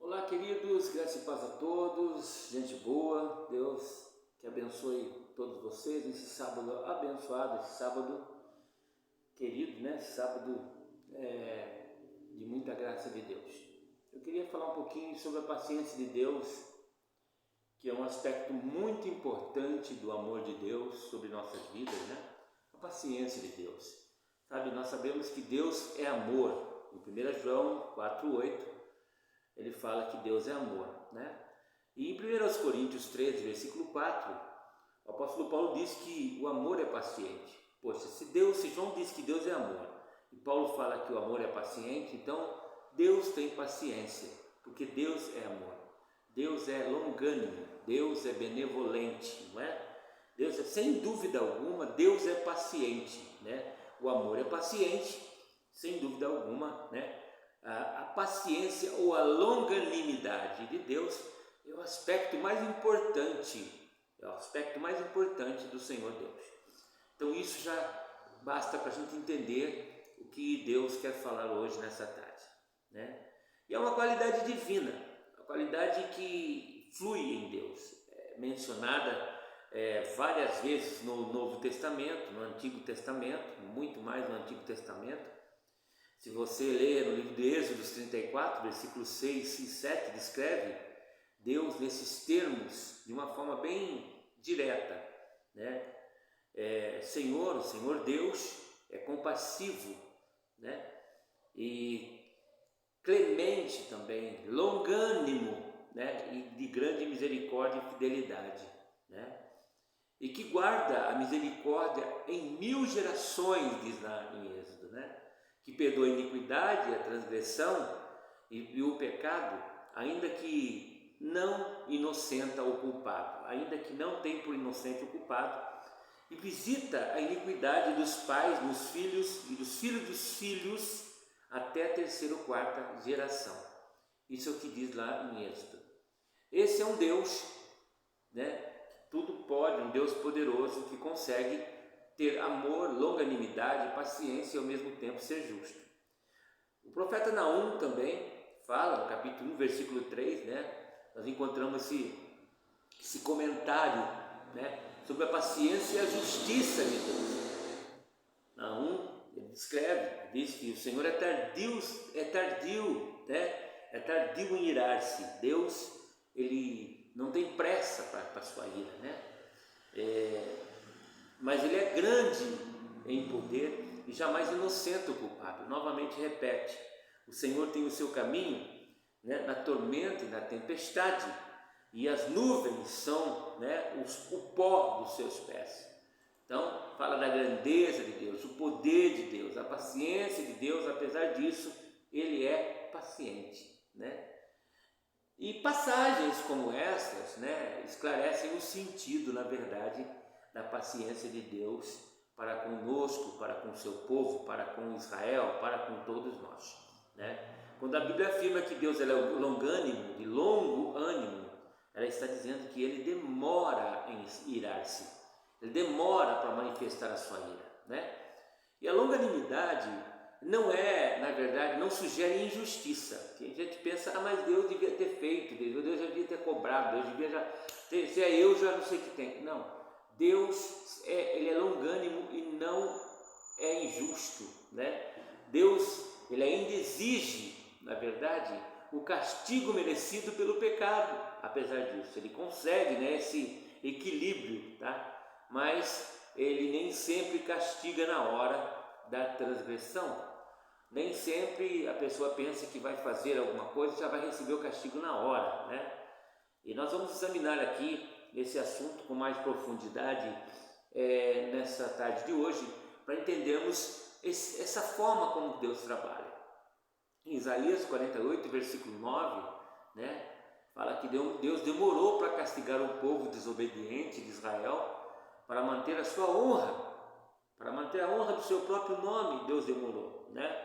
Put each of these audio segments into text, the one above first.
Olá, queridos, graça e paz a todos, gente boa, Deus que abençoe todos vocês nesse sábado abençoado, esse sábado querido, né? Esse sábado de muita graça de Deus. Eu queria falar um pouquinho sobre a paciência de Deus, que é um aspecto muito importante do amor de Deus sobre nossas vidas, né? A paciência de Deus. Sabe, nós sabemos que Deus é amor. Em 1 João 4,8, ele fala que Deus é amor, né? E em 1 Coríntios 13, versículo 4, o apóstolo Paulo diz que o amor é paciente. Poxa, se João diz que Deus é amor, e Paulo fala que o amor é paciente, então Deus tem paciência, porque Deus é amor. Deus é longânimo, Deus é benevolente, não é? Deus é, sem dúvida alguma, Deus é paciente, né? O amor é paciente, sem dúvida alguma, né? A paciência ou a longanimidade de Deus é o aspecto mais importante, do Senhor Deus. Então isso já basta para a gente entender o que Deus quer falar hoje nessa tarde, né? E é uma qualidade divina, a qualidade que flui em Deus, mencionada várias vezes no Novo Testamento, no Antigo Testamento, muito mais no Antigo Testamento. Se você ler no livro de Êxodo 34, versículos 6 e 7, descreve Deus nesses termos de uma forma bem direta, né? O Senhor Deus é compassivo, né? E clemente também, longânimo, né? E de grande misericórdia e fidelidade, né? E que guarda a misericórdia em 1000 gerações, diz lá em Êxodo, né? Que perdoa a iniquidade, a transgressão e o pecado, ainda que não inocenta o culpado, ainda que não tem por inocente o culpado, e visita a iniquidade dos pais nos filhos e dos filhos até a terceira ou quarta geração. Isso é o que diz lá em Êxodo. Esse é um Deus, né? Tudo pode, um Deus poderoso que consegue ter amor, longanimidade, paciência e ao mesmo tempo ser justo. O profeta Naum também fala, no capítulo 1, versículo 3, né? Nós encontramos esse comentário, né? Sobre a paciência e a justiça de Deus. Naum, ele descreve, diz que o Senhor é tardio, né? É tardio em irar-se. Deus, ele não tem pressa para a sua ira, né? Mas ele é grande em poder e jamais inocenta o culpado. Novamente repete, o Senhor tem o seu caminho, né, na tormenta e na tempestade, e as nuvens são, né, o pó dos seus pés. Então fala da grandeza de Deus, o poder de Deus, a paciência de Deus. Apesar disso, ele é paciente, né? E passagens como essas, né, esclarecem o sentido, na verdade, da paciência de Deus para conosco, para com o seu povo, para com Israel, para com todos nós, né? Quando a Bíblia afirma que Deus é longânimo, de longo ânimo, ela está dizendo que ele demora em irar-se, ele demora para manifestar a sua ira, né? E a longanimidade não é, na verdade, não sugere injustiça. Tem gente que pensa, mas Deus devia ter feito, Deus já devia ter cobrado, Deus devia já ter, se é eu já não sei o que tem. Não, Deus ele é longânimo e não é injusto, né? Deus, ele ainda exige, na verdade, o castigo merecido pelo pecado. Apesar disso, ele consegue, né, esse equilíbrio, tá? Mas ele nem sempre castiga na hora da transgressão. Nem sempre a pessoa pensa que vai fazer alguma coisa e já vai receber o castigo na hora, né? E nós vamos examinar aqui esse assunto com mais profundidade nessa tarde de hoje, para entendermos essa forma como Deus trabalha. Em Isaías 48, versículo 9, né, fala que Deus demorou para castigar o povo desobediente de Israel para manter a sua honra, para manter a honra do seu próprio nome. Deus demorou, né?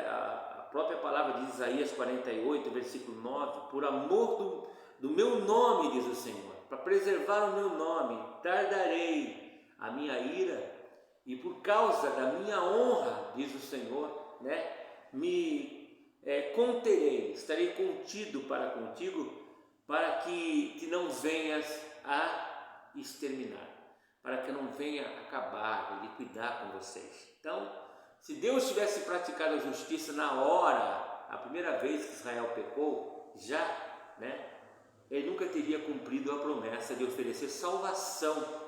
A própria palavra de Isaías 48, versículo 9, por amor do meu nome, diz o Senhor, para preservar o meu nome, tardarei a minha ira, e por causa da minha honra, diz o Senhor, né, me conterei, estarei contido para contigo, para que não venhas a exterminar, para que não venha acabar, liquidar com vocês. Então, se Deus tivesse praticado a justiça na hora, a primeira vez que Israel pecou, já, ele nunca teria cumprido a promessa de oferecer salvação,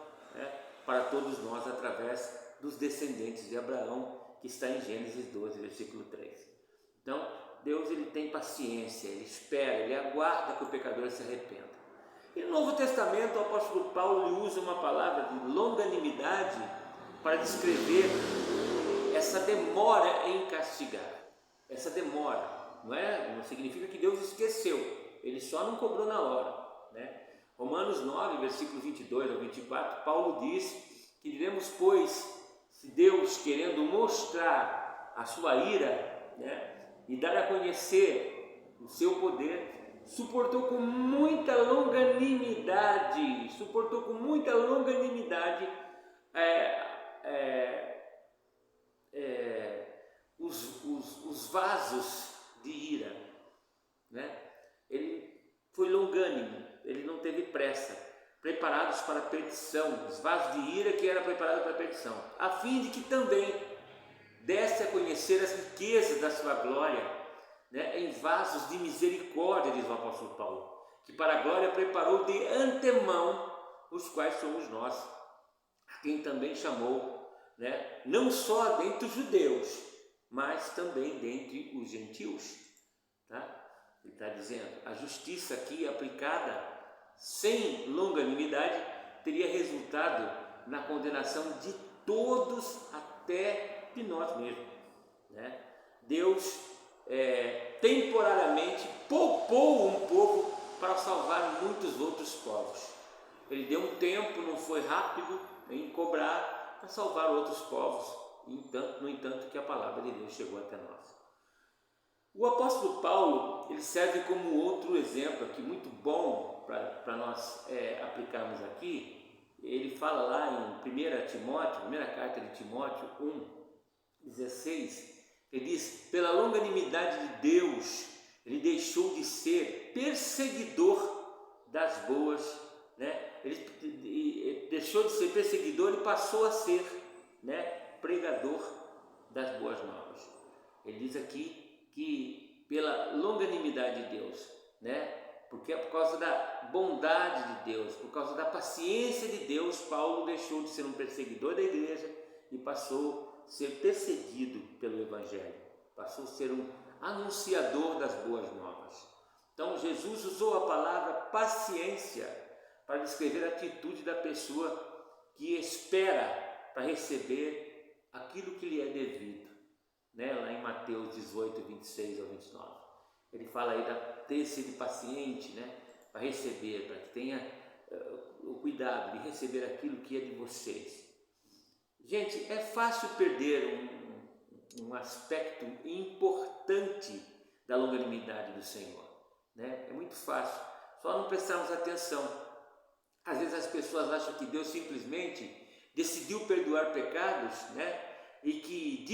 para todos nós através dos descendentes de Abraão, que está em Gênesis 12, versículo 3. Então, Deus ele tem paciência, ele espera, ele aguarda que o pecador se arrependa. E no Novo Testamento, o apóstolo Paulo ele usa uma palavra de longanimidade para descrever essa demora em castigar. Essa demora, não significa que Deus esqueceu, ele só não cobrou na hora, Romanos 9, versículos 22 ao 24, Paulo diz que diremos, pois, se Deus, querendo mostrar a sua ira, e dar a conhecer o seu poder, suportou com muita longanimidade, os vasos de ira, Ele foi longânimo, ele não teve pressa, preparados para a perdição, os vasos de ira que eram preparados para a perdição, a fim de que também desse a conhecer as riquezas da sua glória, em vasos de misericórdia, diz o apóstolo Paulo, que para a glória preparou de antemão, os quais somos nós, a quem também chamou, não só dentre os judeus, mas também dentre os gentios, Ele está dizendo, a justiça aqui aplicada sem longanimidade teria resultado na condenação de todos, até de nós mesmos, Deus temporariamente poupou um povo para salvar muitos outros povos. Ele deu um tempo, não foi rápido em cobrar, para salvar outros povos, no entanto que a palavra de Deus chegou até nós. O apóstolo Paulo ele serve como outro exemplo aqui, muito bom para nós aplicarmos aqui. Ele fala lá em 1 Timóteo, primeira carta de Timóteo 1:16, ele diz, pela longanimidade de Deus, ele deixou de ser perseguidor das boas, ele deixou de ser perseguidor e passou a ser, pregador das boas novas. Ele diz aqui que pela longanimidade de Deus, porque é por causa da bondade de Deus, por causa da paciência de Deus, Paulo deixou de ser um perseguidor da igreja e passou a ser perseguido pelo Evangelho, passou a ser um anunciador das boas novas. Então Jesus usou a palavra paciência para descrever a atitude da pessoa que espera para receber aquilo que lhe é devido, lá em Mateus 18, 26 ao 29. Ele fala aí ter sido paciente, para receber, para que tenha o cuidado de receber aquilo que é de vocês. Gente, é fácil perder um aspecto importante da longanimidade do Senhor, É muito fácil, só não prestarmos atenção. Às vezes as pessoas acham que Deus simplesmente decidiu perdoar pecados, e que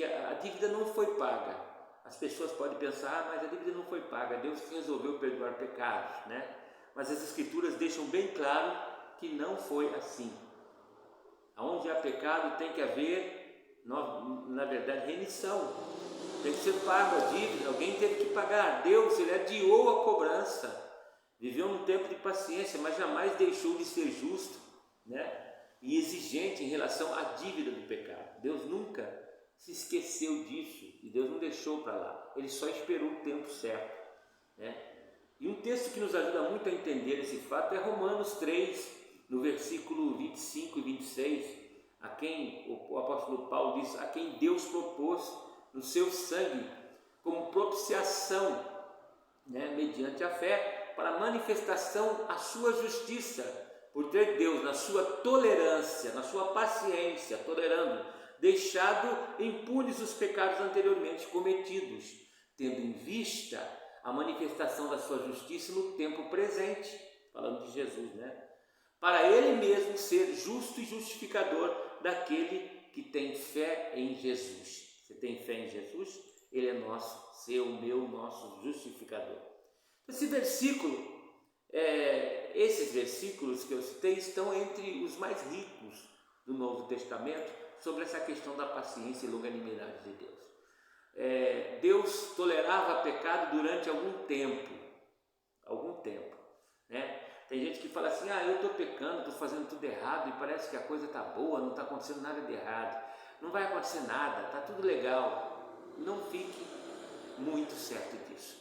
a dívida não foi paga. As pessoas podem pensar, mas a dívida não foi paga, Deus resolveu perdoar pecados, Mas as Escrituras deixam bem claro que não foi assim. Onde há pecado tem que haver, na verdade, remissão. Tem que ser pago a dívida, alguém teve que pagar. Deus, ele adiou a cobrança, viveu num tempo de paciência, mas jamais deixou de ser justo, e exigente em relação à dívida do pecado. Deus nunca se esqueceu disso e Deus não deixou para lá, ele só esperou o tempo certo, E um texto que nos ajuda muito a entender esse fato é Romanos 3, no versículo 25 e 26, a quem o apóstolo Paulo diz, a quem Deus propôs no seu sangue como propiciação, mediante a fé, para a manifestação à sua justiça, por ter Deus na sua tolerância, na sua paciência, tolerando, deixado impunes os pecados anteriormente cometidos, tendo em vista a manifestação da sua justiça no tempo presente, falando de Jesus, para ele mesmo ser justo e justificador daquele que tem fé em Jesus. Você tem fé em Jesus? Ele é nosso, seu, meu, nosso justificador. Esse versículo, esses versículos que eu citei estão entre os mais ricos do Novo Testamento sobre essa questão da paciência e longanimidade de Deus. Deus tolerava pecado durante algum tempo, né? Tem gente que fala assim, eu estou pecando, estou fazendo tudo errado e parece que a coisa está boa, não está acontecendo nada de errado, não vai acontecer nada, está tudo legal. Não fique muito certo disso,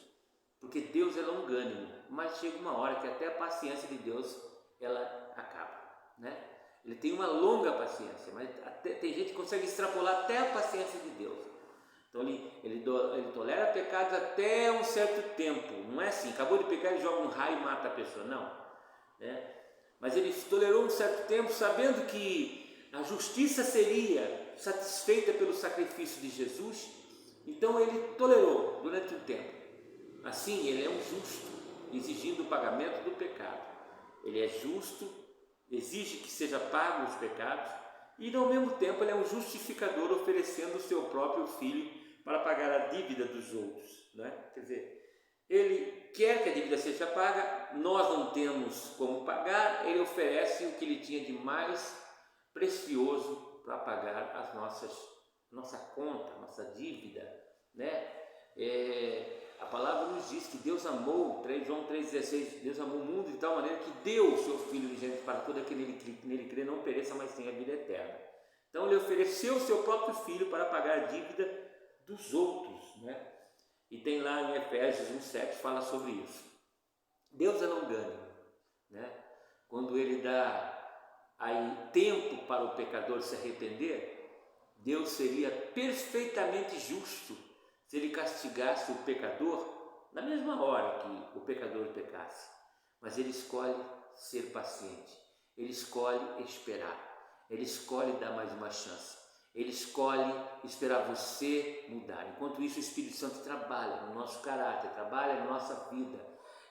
porque Deus é longânimo, mas chega uma hora que até a paciência de Deus ela acaba, né? Ele tem uma longa paciência, mas tem gente que consegue extrapolar até a paciência de Deus. Então ele tolera pecados até um certo tempo. Não é assim, acabou de pecar, ele joga um raio e mata a pessoa, não, né? Mas ele tolerou um certo tempo, sabendo que a justiça seria satisfeita pelo sacrifício de Jesus. Então ele tolerou durante um tempo. Assim, ele é um justo, exigindo o pagamento do pecado. Ele é justo, exige que seja pago os pecados, e ao mesmo tempo ele é um justificador, oferecendo o seu próprio filho para pagar a dívida dos outros, né? Quer dizer, ele quer que a dívida seja paga, nós não temos como pagar, ele oferece o que ele tinha de mais precioso para pagar nossa conta, nossa dívida, né? A palavra nos diz que Deus amou, João 3,16, Deus amou o mundo de tal maneira que deu o seu Filho unigênito para todo aquele que nele crê não pereça, mas tenha a vida eterna. Então ele ofereceu o seu próprio Filho para pagar a dívida dos outros, né? E tem lá em Efésios 1,7 fala sobre isso. Deus é longânimo, né? Quando ele dá aí tempo para o pecador se arrepender, Deus seria perfeitamente justo se ele castigasse o pecador na mesma hora que o pecador pecasse. Mas ele escolhe ser paciente, ele escolhe esperar, ele escolhe dar mais uma chance, ele escolhe esperar você mudar. Enquanto isso, o Espírito Santo trabalha no nosso caráter, trabalha na nossa vida,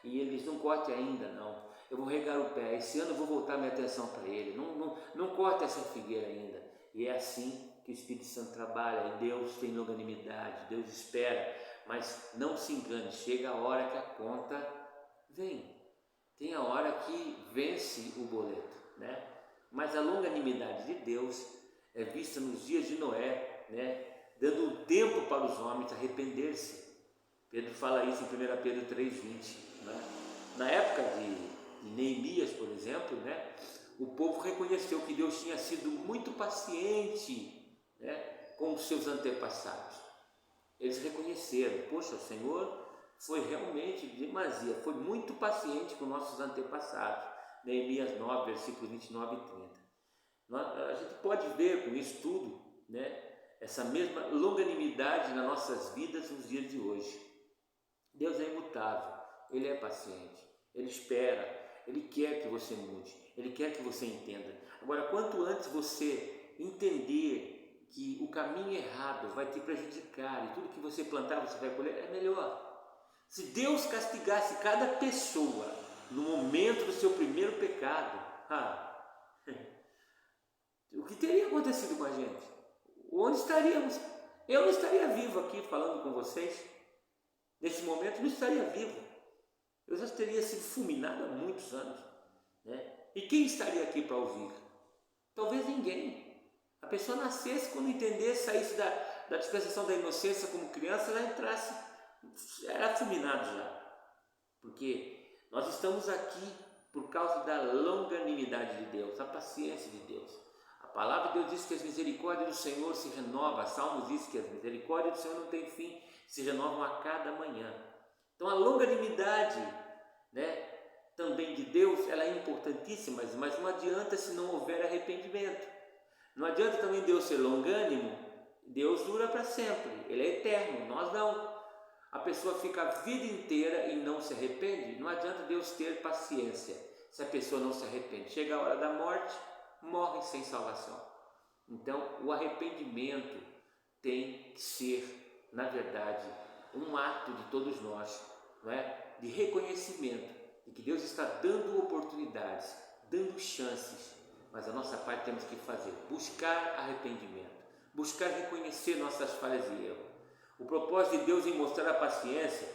e ele diz, não corte ainda não, eu vou regar o pé, esse ano eu vou voltar minha atenção para ele, não corte essa figueira ainda. E é assim que o Espírito Santo trabalha, e Deus tem longanimidade, Deus espera, mas não se engane, chega a hora que a conta vem, tem a hora que vence o boleto, né? Mas a longanimidade de Deus é vista nos dias de Noé, né? Dando um tempo para os homens arrepender-se. Pedro fala isso em 1 Pedro 3,20, né? Na época de Neemias, por exemplo, né? O povo reconheceu que Deus tinha sido muito paciente, né, com os seus antepassados. Eles reconheceram, poxa, o Senhor foi realmente demasia, foi muito paciente com nossos antepassados. Neemias 9, versículos 29 e 30. A gente pode ver com isso tudo, né, essa mesma longanimidade nas nossas vidas nos dias de hoje. Deus é imutável, Ele é paciente, Ele espera, Ele quer que você mude, Ele quer que você entenda. Agora, quanto antes você entender que o caminho errado vai te prejudicar e tudo que você plantar você vai colher, é melhor. Se Deus castigasse cada pessoa no momento do seu primeiro pecado, o que teria acontecido com a gente? Onde estaríamos? Eu não estaria vivo aqui falando com vocês. Nesse momento não estaria vivo. Eu já teria sido fulminado há muitos anos, né? E quem estaria aqui para ouvir? Talvez ninguém. A pessoa nascesse, quando entendesse, saísse da dispensação da inocência como criança, ela entrasse, era fulminado já. Porque nós estamos aqui por causa da longanimidade de Deus, a paciência de Deus. A palavra de Deus diz que as misericórdias do Senhor se renovam. Salmos diz que as misericórdias do Senhor não têm fim, se renovam a cada manhã. Então a longanimidade, né, também de Deus, ela é importantíssima, mas não adianta se não houver arrependimento. Não adianta também Deus ser longânimo, Deus dura para sempre, Ele é eterno, nós não. A pessoa fica a vida inteira e não se arrepende, não adianta Deus ter paciência se a pessoa não se arrepende. Chega a hora da morte, morre sem salvação. Então o arrependimento tem que ser, na verdade, um ato de todos nós, não é? De reconhecimento de que Deus está dando oportunidades, dando chances, mas a nossa parte temos que fazer, buscar arrependimento, buscar reconhecer nossas falhas e erros. O propósito de Deus em mostrar a paciência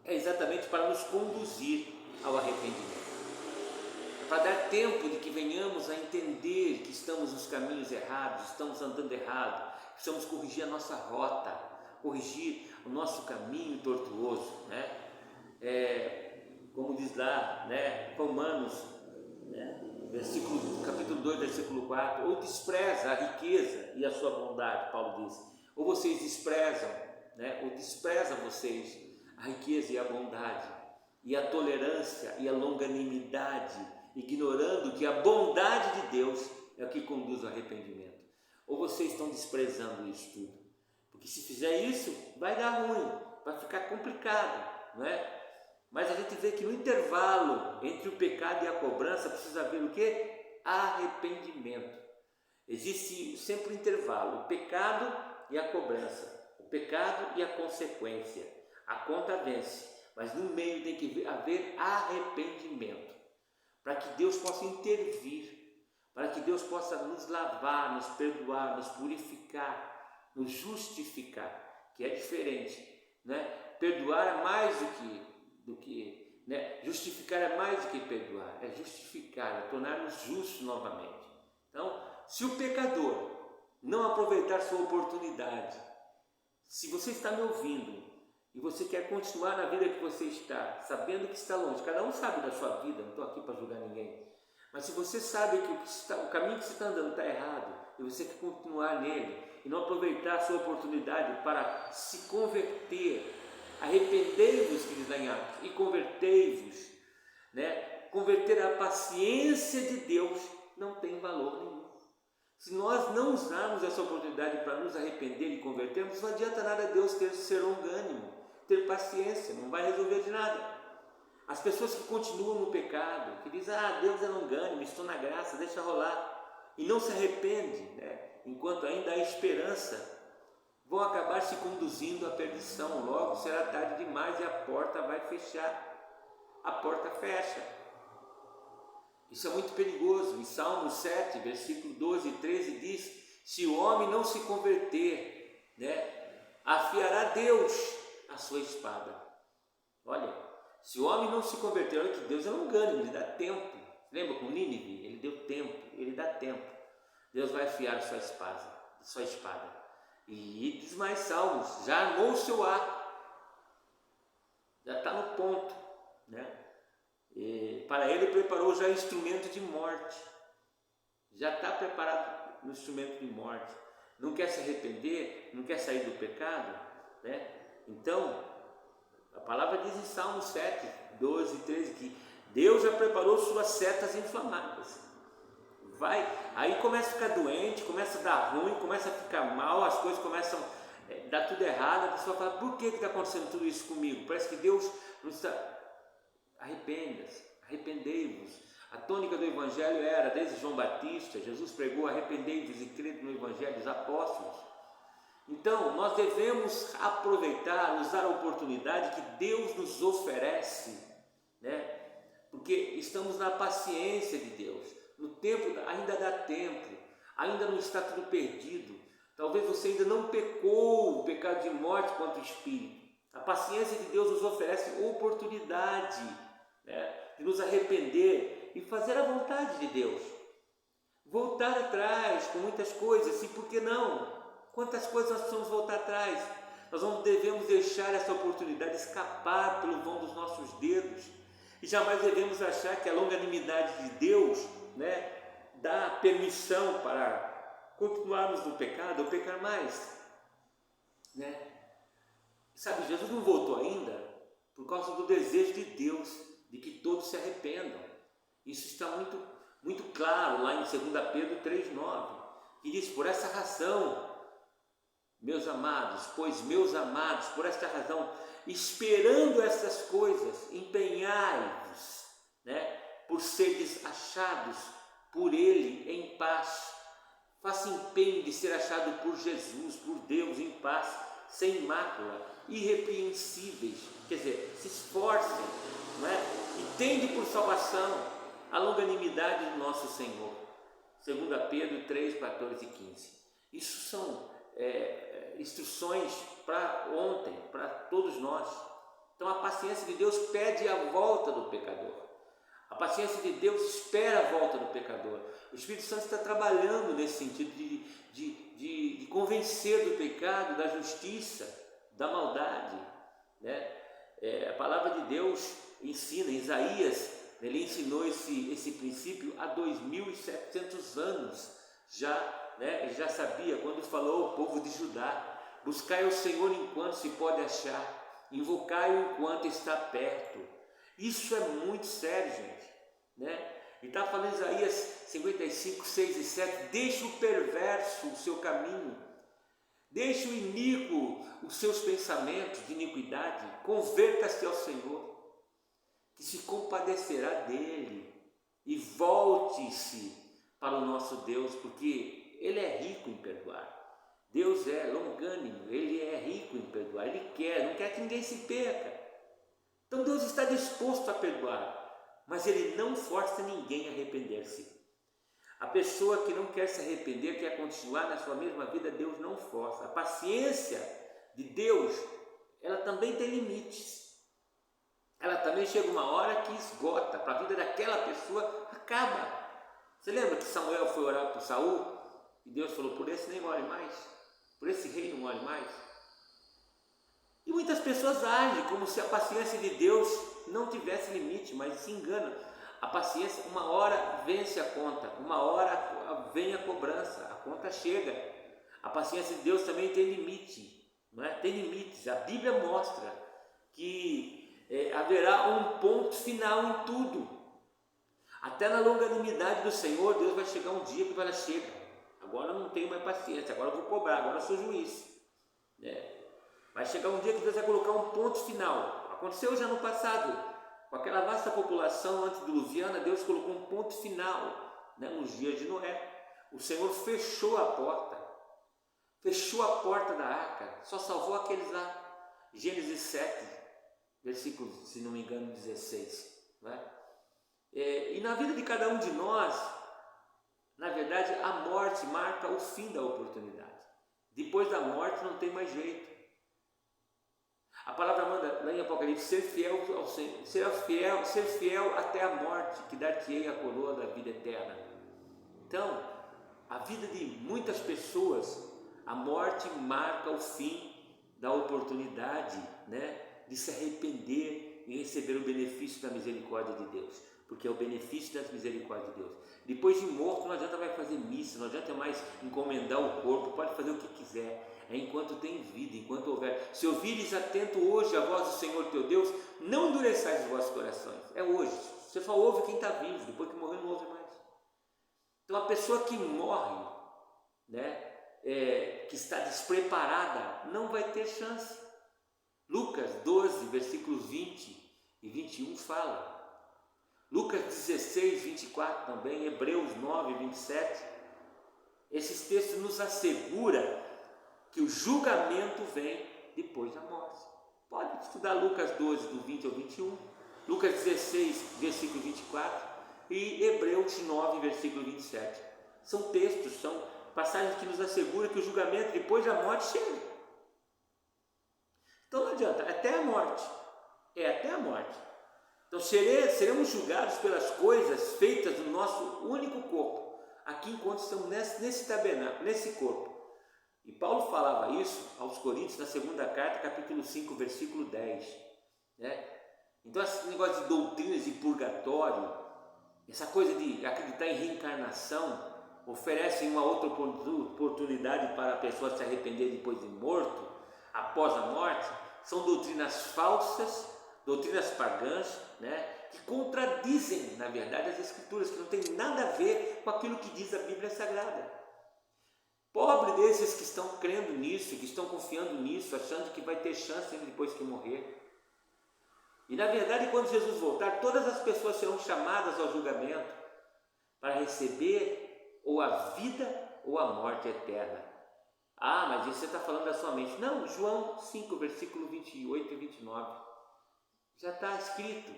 é exatamente para nos conduzir ao arrependimento, para dar tempo de que venhamos a entender que estamos nos caminhos errados, estamos andando errado, precisamos corrigir a nossa rota, corrigir o nosso caminho tortuoso, como diz lá, Romanos, capítulo 2, versículo 4, ou despreza a riqueza e a sua bondade, Paulo diz, ou vocês desprezam, ou desprezam vocês a riqueza e a bondade, e a tolerância e a longanimidade, ignorando que a bondade de Deus é o que conduz ao arrependimento. Ou vocês estão desprezando isso tudo? Porque se fizer isso, vai dar ruim, vai ficar complicado, não é? Mas a gente vê que no intervalo entre o pecado e a cobrança precisa haver o quê? Arrependimento. Existe sempre um intervalo, o pecado e a cobrança, o pecado e a consequência. A conta vence, mas no meio tem que haver arrependimento, para que Deus possa intervir, para que Deus possa nos lavar, nos perdoar, nos purificar, nos justificar, que é diferente, Perdoar é mais do que justificar é mais do que perdoar, é justificar, é tornar-nos justos novamente. Então, se o pecador não aproveitar sua oportunidade, se você está me ouvindo e você quer continuar na vida que você está, sabendo que está longe, cada um sabe da sua vida, não estou aqui para julgar ninguém, mas se você sabe que o caminho que você está andando está errado e você quer continuar nele e não aproveitar a sua oportunidade para se converter, arrependei-vos, que diz lá em Atos, e convertei-vos, converter a paciência de Deus não tem valor nenhum. Se nós não usarmos essa oportunidade para nos arrepender e convertermos, não adianta nada Deus ter ser longânimo, ter paciência, não vai resolver de nada. As pessoas que continuam no pecado, que dizem, Deus é longânimo, estou na graça, deixa rolar, e não se arrepende, enquanto ainda há esperança, vão acabar se conduzindo à perdição. Logo será tarde demais e a porta vai fechar. A porta fecha. Isso é muito perigoso. Em Salmo 7, versículo 12 e 13 diz, se o homem não se converter, afiará Deus a sua espada. Olha, se o homem não se converter, olha que Deus é longânimo, ele dá tempo. Lembra com Nínive? Ele deu tempo, ele dá tempo. Deus vai afiar a sua espada. E diz mais Salmos, já armou o seu arco, já está no ponto, E para ele preparou já instrumento de morte, já está preparado no instrumento de morte. Não quer se arrepender, não quer sair do pecado, Então, a palavra diz em Salmo 7, 12 e 13 que Deus já preparou suas setas inflamadas. Aí começa a ficar doente, começa a dar ruim, começa a ficar mal, as coisas começam a dar tudo errado, a pessoa fala, por que está acontecendo tudo isso comigo? Parece que Deus não está... Arrependei-vos. A tônica do Evangelho era, desde João Batista, Jesus pregou, arrependei-vos e crede no Evangelho dos apóstolos. Então, nós devemos aproveitar, usar a oportunidade que Deus nos oferece, porque estamos na paciência de Deus. No tempo, ainda dá tempo, ainda não está tudo perdido. Talvez você ainda não pecou o pecado de morte contra o Espírito. A paciência de Deus nos oferece oportunidade, de nos arrepender e fazer a vontade de Deus. Voltar atrás com muitas coisas, e por que não? Quantas coisas nós precisamos voltar atrás? Nós devemos deixar essa oportunidade escapar pelo vão dos nossos dedos. E jamais devemos achar que a longanimidade de Deus dá permissão para continuarmos no pecado ou pecar mais. Sabe, Jesus não voltou ainda por causa do desejo de Deus de que todos se arrependam. Isso está muito, muito claro lá em 2 Pedro 3,9, que diz, por essa razão, meus amados, por esta razão, esperando essas coisas, empenhai-vos, por seres achados por Ele em paz. Faça empenho de ser achado por Jesus, por Deus em paz, sem mácula, irrepreensíveis. Quer dizer, se esforcem, e tende por salvação a longanimidade do nosso Senhor. 2 Pedro 3, 14 e 15. Isso são instruções para ontem, para todos nós. Então a paciência de Deus pede a volta do pecador. A paciência de Deus espera a volta do pecador. O Espírito Santo está trabalhando nesse sentido de convencer do pecado, da justiça, da maldade, né? A palavra de Deus ensina, Isaías, ele ensinou esse princípio há 2.700 anos já, né? Ele já sabia quando falou ao povo de Judá: buscai o Senhor enquanto se pode achar, invocai-o enquanto está perto. Isso é muito sério, gente, né? E está falando em Isaías 55, 6 e 7, deixa o perverso o seu caminho, deixa o iníquo os seus pensamentos de iniquidade, converta-se ao Senhor, que se compadecerá dele, e volte-se para o nosso Deus, porque Ele é rico em perdoar. Deus é longânimo, Ele é rico em perdoar, Ele não quer que ninguém se perca. Então Deus está disposto a perdoar, mas Ele não força ninguém a arrepender-se. A pessoa que não quer se arrepender, quer continuar na sua mesma vida, Deus não força. A paciência de Deus, ela também tem limites. Ela também chega uma hora que esgota, para a vida daquela pessoa acaba. Você lembra que Samuel foi orar por Saul? E Deus falou: por esse nem ore mais, por esse rei não ore mais. E muitas pessoas agem como se a paciência de Deus não tivesse limite, mas se enganam. A paciência, uma hora vence a conta, uma hora vem a cobrança, a conta chega. A paciência de Deus também tem limite, não é? Tem limites. A Bíblia mostra que haverá um ponto final em tudo. Até na longanimidade do Senhor, Deus vai chegar um dia que vai lá, chega, agora eu não tenho mais paciência, agora eu vou cobrar, agora eu sou juiz, né? Vai chegar um dia que Deus vai colocar um ponto final. Aconteceu já no passado, com aquela vasta população antediluviana, Deus colocou um ponto final, né? Nos dias de Noé, o Senhor fechou a porta da arca, só salvou aqueles lá. Gênesis 7, versículo, se não me engano, 16, né? E na vida de cada um de nós, na verdade, a morte marca o fim da oportunidade. Depois da morte não tem mais jeito. A palavra manda lá em Apocalipse: ser fiel ao Senhor, ser fiel até a morte, que dar-te-ei a coroa da vida eterna. Então, a vida de muitas pessoas, a morte marca o fim da oportunidade, né, de se arrepender e receber o benefício da misericórdia de Deus, porque é o benefício da misericórdia de Deus. Depois de morto, não adianta mais fazer missa, não adianta mais encomendar o corpo, pode fazer o que quiser. É enquanto tem vida, enquanto houver. Se ouvires atento hoje a voz do Senhor teu Deus, não endureçais os vossos corações. É hoje. Você só ouve quem está vivo, depois que morrer não ouve mais. Então a pessoa que morre, né, que está despreparada, não vai ter chance. Lucas 12, versículos 20 e 21 fala. Lucas 16, 24 também, Hebreus 9, 27. Esses textos nos asseguram que o julgamento vem depois da morte. Pode estudar Lucas 12, do 20 ao 21, Lucas 16, versículo 24 e Hebreus 9, versículo 27. São textos, são passagens que nos asseguram que o julgamento depois da morte chega. Então não adianta, até a morte. Até a morte. Então seremos julgados pelas coisas feitas no nosso único corpo, aqui enquanto estamos nesse tabernáculo, nesse corpo. E Paulo falava isso aos Coríntios na segunda carta, capítulo 5, versículo 10, né? Então esse negócio de doutrinas de purgatório, essa coisa de acreditar em reencarnação, oferecem uma outra oportunidade para a pessoa se arrepender depois de morto, após a morte, são doutrinas falsas, doutrinas pagãs, né? Que contradizem, na verdade, as Escrituras, que não tem nada a ver com aquilo que diz a Bíblia Sagrada. Pobre desses que estão crendo nisso, que estão confiando nisso, achando que vai ter chance depois que morrer. E na verdade, quando Jesus voltar, todas as pessoas serão chamadas ao julgamento para receber ou a vida ou a morte eterna. Ah, mas isso você está falando da sua mente. Não, João 5, versículo 28 e 29. Já está escrito,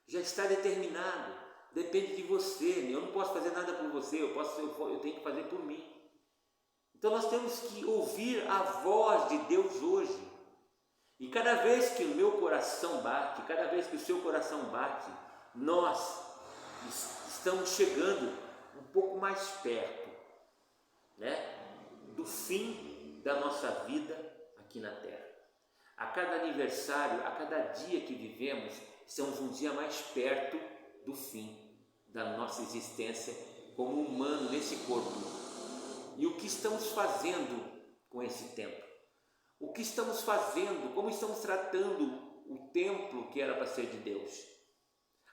já está determinado. Depende de você. Eu não posso fazer nada por você, eu tenho que fazer por mim. Então nós temos que ouvir a voz de Deus hoje. E cada vez que o meu coração bate, cada vez que o seu coração bate, nós estamos chegando um pouco mais perto, né, do fim da nossa vida aqui na Terra. A cada aniversário, a cada dia que vivemos, estamos um dia mais perto do fim da nossa existência como humano nesse corpo. E o que estamos fazendo com esse tempo? O que estamos fazendo? Como estamos tratando o templo que era para ser de Deus?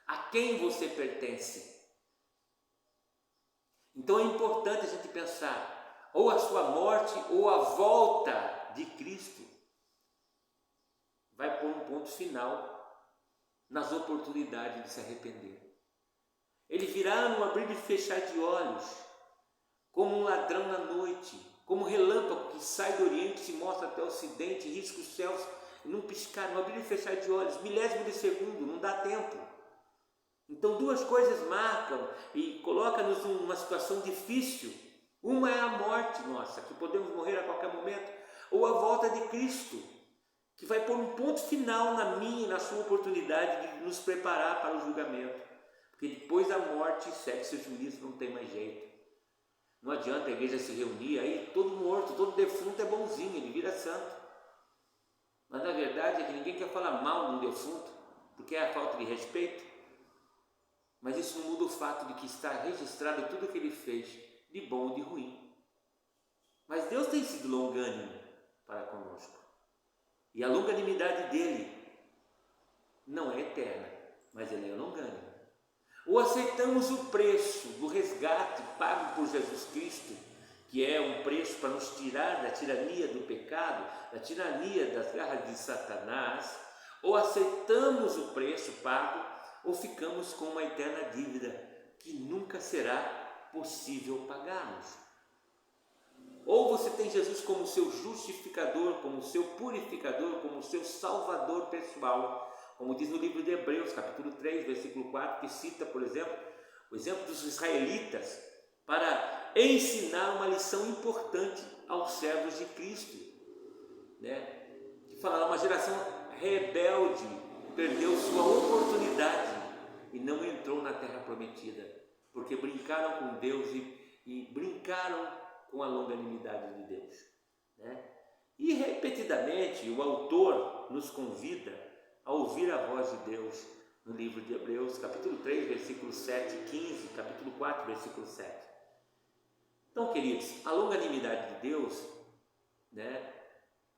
A quem você pertence? Então é importante a gente pensar, ou a sua morte ou a volta de Cristo vai pôr um ponto final nas oportunidades de se arrepender. Ele virá num abrir e fechar de olhos, como um ladrão na noite, como um relâmpago que sai do Oriente e se mostra até o Ocidente, risca os céus, num piscar, num abrir e fechar de olhos, milésimo de segundo, não dá tempo. Então duas coisas marcam e colocam-nos numa situação difícil. Uma é a morte nossa, que podemos morrer a qualquer momento, ou a volta de Cristo, que vai pôr um ponto final na minha e na sua oportunidade de nos preparar para o julgamento. Porque depois da morte segue-se o juízo, não tem mais jeito. Não adianta a igreja se reunir, aí todo morto, todo defunto é bonzinho, ele vira santo. Mas na verdade é que ninguém quer falar mal do defunto, porque é a falta de respeito. Mas isso não muda o fato de que está registrado tudo o que ele fez, de bom e de ruim. Mas Deus tem sido longânimo para conosco. E a longanimidade dele não é eterna, mas ele é longânimo. Ou aceitamos o preço do resgate pago por Jesus Cristo, que é um preço para nos tirar da tirania do pecado, da tirania das garras de Satanás, ou aceitamos o preço pago, ou ficamos com uma eterna dívida que nunca será possível pagarmos. Ou você tem Jesus como seu justificador, como seu purificador, como seu salvador pessoal, como diz no livro de Hebreus, capítulo 3, versículo 4, que cita, por exemplo, o exemplo dos israelitas, para ensinar uma lição importante aos servos de Cristo, né? Que fala, uma geração rebelde perdeu sua oportunidade e não entrou na terra prometida, porque brincaram com Deus e brincaram com a longanimidade de Deus, né? E repetidamente o autor nos convida a ouvir a voz de Deus no livro de Hebreus, capítulo 3, versículo 7 e 15, capítulo 4, versículo 7. Então, queridos, a longanimidade de Deus, né?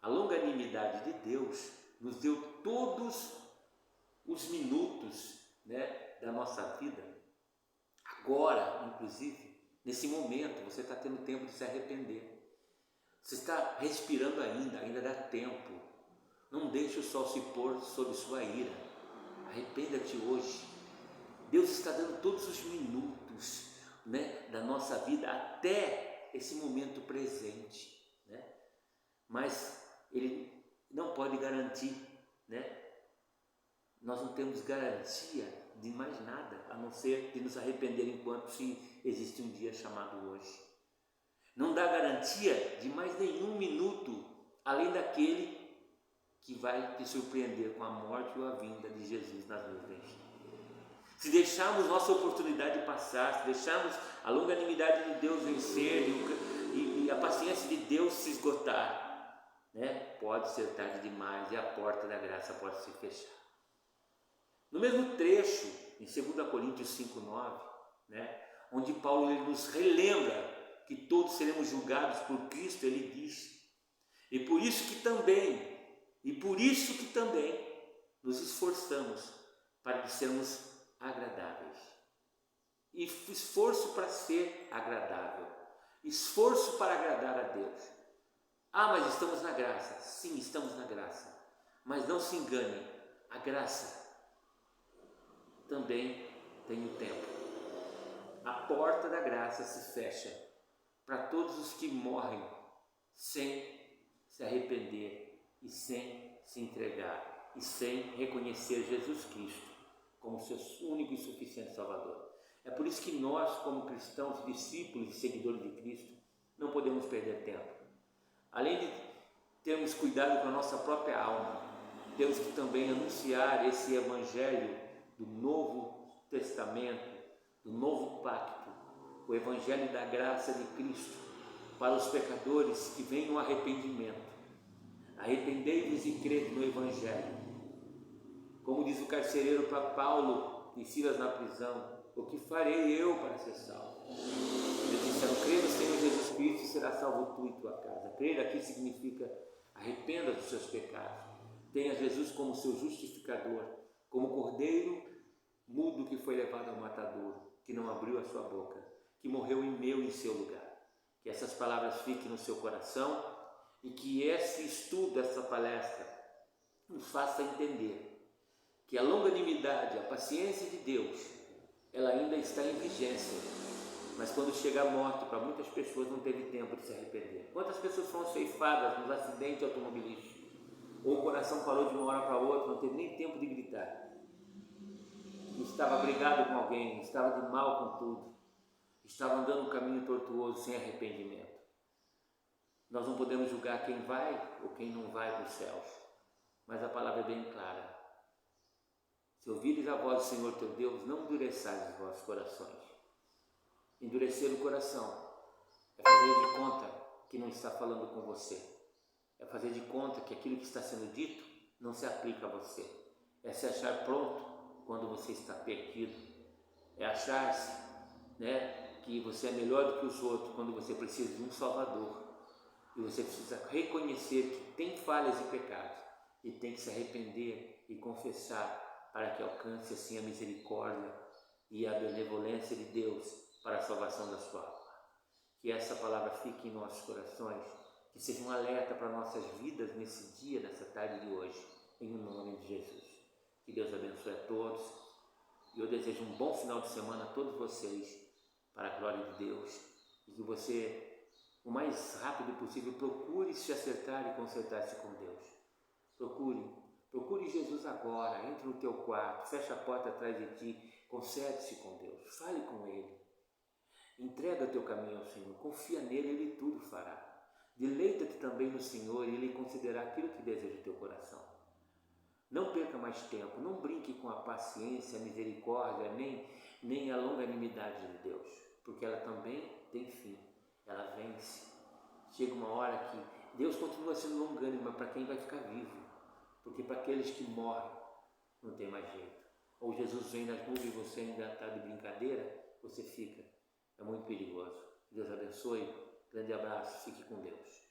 A longanimidade de Deus nos deu todos os minutos, né, da nossa vida. Agora, inclusive, nesse momento, você está tendo tempo de se arrepender. Você está respirando ainda dá tempo. Não deixe o sol se pôr sobre sua ira. Arrependa-te hoje. Deus está dando todos os minutos, né, da nossa vida até esse momento presente, né? Mas Ele não pode garantir, né? Nós não temos garantia de mais nada, a não ser de nos arrepender enquanto se existe um dia chamado hoje. Não dá garantia de mais nenhum minuto, além daquele que vai te surpreender com a morte ou a vinda de Jesus nas nuvens. Se deixarmos nossa oportunidade passar, se deixarmos a longanimidade de Deus vencer e a paciência de Deus se esgotar, né? Pode ser tarde demais e a porta da graça pode se fechar. No mesmo trecho, em 2 Coríntios 5,9, né, onde Paulo ele nos relembra que todos seremos julgados por Cristo, ele diz, e por isso que também nos esforçamos para sermos agradáveis. E esforço para ser agradável, esforço para agradar a Deus. Ah, mas estamos na graça. Sim, estamos na graça, mas não se engane, a graça também tem um tempo. A porta da graça se fecha para todos os que morrem sem se arrepender e sem se entregar e sem reconhecer Jesus Cristo como seu único e suficiente Salvador. É por isso que nós, como cristãos, discípulos e seguidores de Cristo, não podemos perder tempo. Além de termos cuidado com a nossa própria alma, temos que também anunciar esse evangelho do Novo Testamento, do Novo Pacto, o evangelho da graça de Cristo para os pecadores que vêm no arrependimento. Arrependei-vos e crede no evangelho. Como diz o carcereiro para Paulo e Silas na prisão: o que farei eu para ser salvo? Eles disseram: crê no Senhor Jesus Cristo e será salvo tu e tua casa. Crer aqui significa arrependa dos seus pecados. Tenha Jesus como seu justificador, como cordeiro mudo que foi levado ao matadouro, que não abriu a sua boca, que morreu em meu e em seu lugar. Que essas palavras fiquem no seu coração e que esse estudo, essa palestra, nos faça entender que a longanimidade, a paciência de Deus, ela ainda está em vigência, mas quando chega a morte, para muitas pessoas não teve tempo de se arrepender. Quantas pessoas foram ceifadas nos acidentes automobilísticos? Ou o coração parou de uma hora para outra, não teve nem tempo de gritar. Estava brigado com alguém, estava de mal com tudo, estava andando um caminho tortuoso sem arrependimento. Nós não podemos julgar quem vai ou quem não vai para os céus, mas a palavra é bem clara. Se ouvires a voz do Senhor teu Deus, não endureçais os vossos corações. Endurecer o coração é fazer de conta que não está falando com você. É fazer de conta que aquilo que está sendo dito não se aplica a você. É se achar pronto quando você está perdido. É achar-se, que você é melhor do que os outros quando você precisa de um Salvador. E você precisa reconhecer que tem falhas e pecados e tem que se arrepender e confessar para que alcance assim a misericórdia e a benevolência de Deus para a salvação da sua alma. Que essa palavra fique em nossos corações, que seja um alerta para nossas vidas nesse dia, nessa tarde de hoje, em nome de Jesus. Que Deus abençoe a todos e eu desejo um bom final de semana a todos vocês, para a glória de Deus, e que você, o mais rápido possível, procure se acertar e consertar-se com Deus. Procure Jesus agora, entre no teu quarto, fecha a porta atrás de ti, conserte-se com Deus, fale com Ele, entrega teu caminho ao Senhor, confia nele, Ele tudo fará. Deleita-te também no Senhor e Ele concederá aquilo que deseja o teu coração. Não perca mais tempo, não brinque com a paciência, a misericórdia, nem a longanimidade de Deus, porque ela também tem fim, ela vence. Chega uma hora que Deus continua sendo longânimo, mas para quem vai ficar vivo, porque para aqueles que morrem não tem mais jeito. Ou Jesus vem nas nuvens e você ainda está de brincadeira, você fica. É muito perigoso. Deus abençoe, grande abraço, fique com Deus.